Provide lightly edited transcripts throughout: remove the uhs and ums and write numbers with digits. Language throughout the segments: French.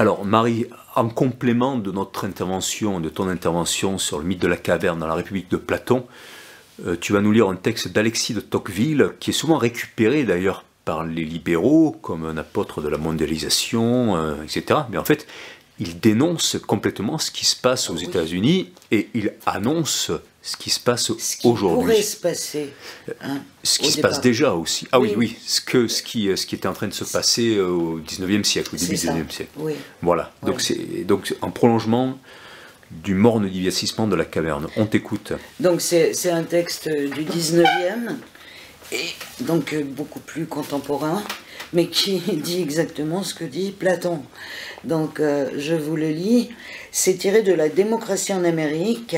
Alors, Marie, en complément de notre intervention, de ton intervention sur le mythe de la caverne dans la République de Platon, tu vas nous lire un texte d'Alexis de Tocqueville, qui est souvent récupéré d'ailleurs par les libéraux comme un apôtre de la mondialisation, etc. Mais en fait, il dénonce complètement ce qui se passe aux États-Unis et il annonce ce qui se passe aujourd'hui. Ce qui pourrait se passer. Ce qui se passe déjà aussi. Ah oui, ce qui était en train de se passer au 19e siècle, au début du 19e siècle. Oui. Voilà. Ouais. Donc, en prolongement du morne divertissement de la caverne. On t'écoute. Donc, c'est un texte du 19e, et donc beaucoup plus contemporain, mais qui dit exactement ce que dit Platon. Donc, je vous le lis. C'est tiré de La démocratie en Amérique,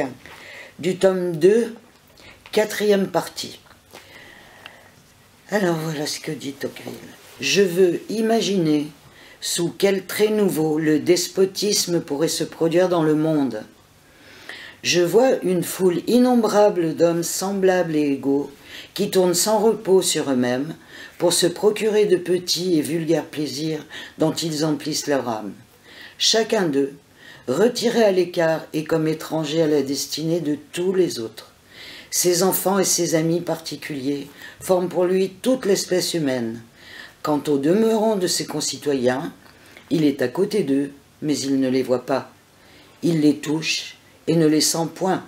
du tome 2, 4e partie. Alors, voilà ce que dit Tocqueville. Je veux imaginer sous quel trait nouveau le despotisme pourrait se produire dans le monde. Je vois une foule innombrable d'hommes semblables et égaux qui tournent sans repos sur eux-mêmes pour se procurer de petits et vulgaires plaisirs dont ils emplissent leur âme. Chacun d'eux, retiré à l'écart et comme étranger à la destinée de tous les autres. Ses enfants et ses amis particuliers forment pour lui toute l'espèce humaine. Quant aux demeurants de ses concitoyens, il est à côté d'eux, mais il ne les voit pas. Il les touche et ne les sent point.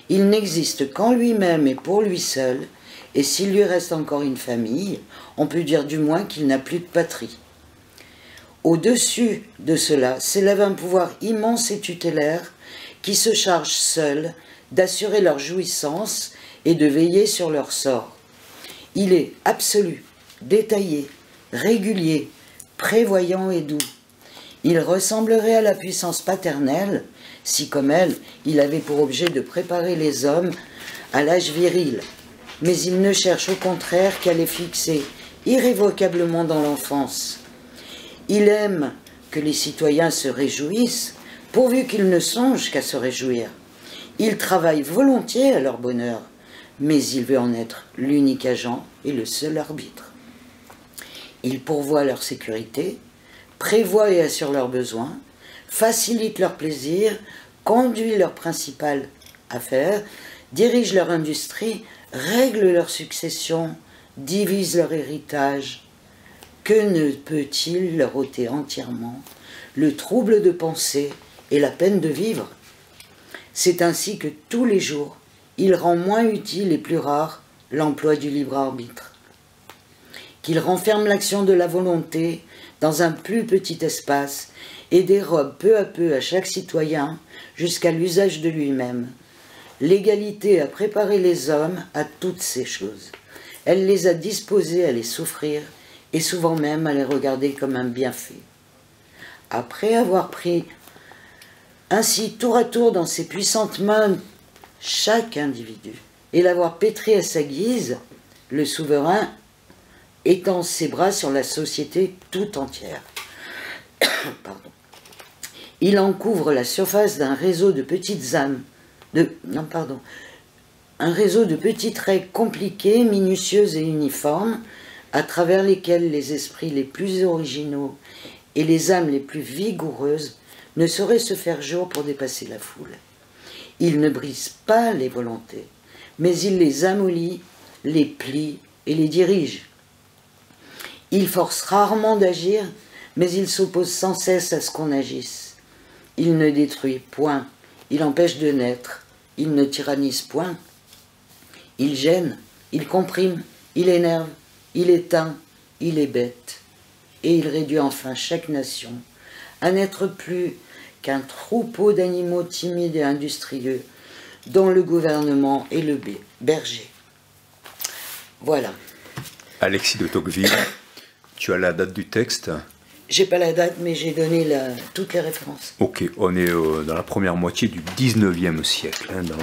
Il n'existe qu'en lui-même et pour lui seul, et s'il lui reste encore une famille, on peut dire du moins qu'il n'a plus de patrie. Au-dessus de cela s'élève un pouvoir immense et tutélaire qui se charge seul d'assurer leur jouissance et de veiller sur leur sort. Il est absolu, détaillé, régulier, prévoyant et doux. Il ressemblerait à la puissance paternelle si, comme elle, il avait pour objet de préparer les hommes à l'âge viril. Mais il ne cherche au contraire qu'à les fixer irrévocablement dans l'enfance. Il aime que les citoyens se réjouissent, pourvu qu'ils ne songent qu'à se réjouir. Il travaille volontiers à leur bonheur, mais il veut en être l'unique agent et le seul arbitre. Il pourvoit leur sécurité, prévoit et assure leurs besoins, facilite leur plaisir, conduit leurs principales affaires, dirige leur industrie, règle leur succession, divise leur héritage. Que ne peut-il leur ôter entièrement le trouble de penser et la peine de vivre? C'est ainsi que tous les jours, il rend moins utile et plus rare l'emploi du libre arbitre, qu'il renferme l'action de la volonté dans un plus petit espace et dérobe peu à peu à chaque citoyen jusqu'à l'usage de lui-même. L'égalité a préparé les hommes à toutes ces choses. Elle les a disposés à les souffrir et souvent même à les regarder comme un bienfait. Après avoir pris ainsi tour à tour dans ses puissantes mains chaque individu et l'avoir pétri à sa guise, le souverain étend ses bras sur la société tout entière. Pardon. Il en couvre la surface d'un réseau de petites âmes, un réseau de petits traits compliqués, minutieux et uniformes, à travers lesquels les esprits les plus originaux et les âmes les plus vigoureuses ne sauraient se faire jour pour dépasser la foule. Il ne brise pas les volontés, mais il les amollit, les plie et les dirige. Il force rarement d'agir, mais il s'oppose sans cesse à ce qu'on agisse. Il ne détruit point, il empêche de naître, il ne tyrannise point. Il gêne, il comprime, il énerve, il éteint, il hébète, et il réduit enfin chaque nation à n'être plus qu'un troupeau d'animaux timides et industrieux dont le gouvernement est le berger. Voilà. Alexis de Tocqueville, tu as la date du texte? J'ai pas la date, mais j'ai donné toutes les références. Ok, on est dans la première moitié du 19e siècle.